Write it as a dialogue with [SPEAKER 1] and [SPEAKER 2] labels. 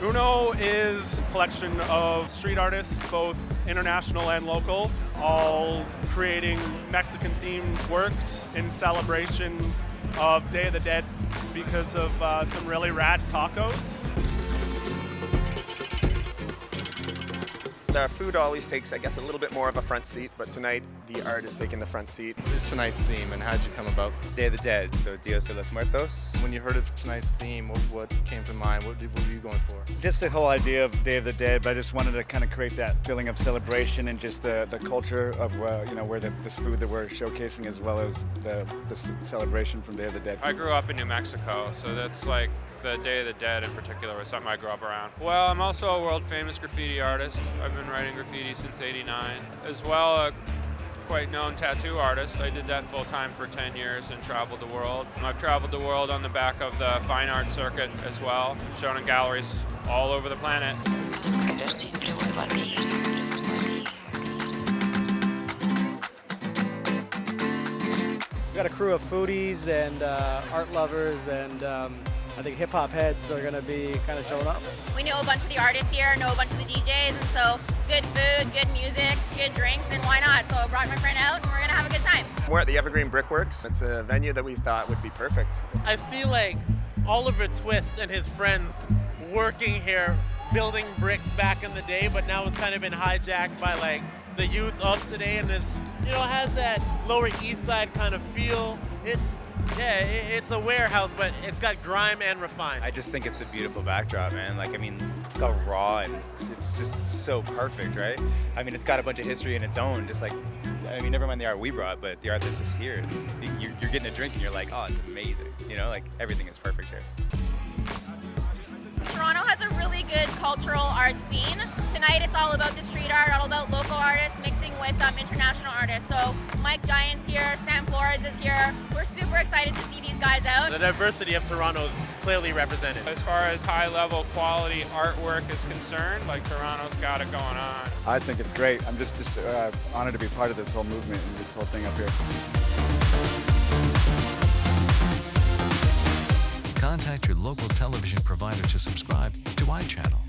[SPEAKER 1] UNO is a collection of street artists, both international and local, all creating Mexican-themed works in celebration of Day of the Dead because of some really rad tacos.
[SPEAKER 2] The food always takes, I guess, a little bit more of a front seat, but tonight the art is taking the front seat.
[SPEAKER 3] It's tonight's theme, and how'd you come about?
[SPEAKER 4] It's Day of the Dead, so Dios de los Muertos.
[SPEAKER 3] When you heard of tonight's theme, what came to mind? What were you going for?
[SPEAKER 5] Just the whole idea of Day of the Dead, but I just wanted to kind of create that feeling of celebration and just the culture of where this food that we're showcasing, as well as the celebration from Day of the Dead.
[SPEAKER 6] I grew up in New Mexico, so that's like the Day of the Dead in particular was something I grew up around. Well, I'm also a world famous graffiti artist. I've been writing graffiti since '89. As well, a quite known tattoo artist. I did that full time for 10 years and traveled the world. I've traveled the world on the back of the fine art circuit as well, shown in galleries all over the planet.
[SPEAKER 7] We've got a crew of foodies and art lovers, and I think hip-hop heads are going to be kind of showing up.
[SPEAKER 8] We know a bunch of the artists here, know a bunch of the DJs, and so good food, good music, good drinks, and why not? So I brought my friend out, and we're going to have a good time.
[SPEAKER 2] We're at the Evergreen Brickworks. It's a venue that we thought would be perfect.
[SPEAKER 9] I see like Oliver Twist and his friends working here, building bricks back in the day, but now it's kind of been hijacked by like the youth of today, and this, has that Lower East Side kind of feel. It's a warehouse, but it's got grime and refined.
[SPEAKER 4] I just think it's a beautiful backdrop, man. It's got raw, and it's just so perfect, right? It's got a bunch of history in its own, just like, never mind the art we brought, but the art that's just here. You're getting a drink and you're like, oh, it's amazing. Everything is perfect here.
[SPEAKER 8] Toronto has a really good cultural art scene. Tonight it's all about the street art, all about local artists mixing with international artists. So Mike Giant's here, Sam Flores is here. We're super excited to see these guys out.
[SPEAKER 9] The diversity of Toronto is clearly represented.
[SPEAKER 6] As far as high-level quality artwork is concerned, Toronto's got it going on.
[SPEAKER 5] I think it's great. I'm just honored to be part of this whole movement and this whole thing up here.
[SPEAKER 10] Contact your local television provider to subscribe to iChannel.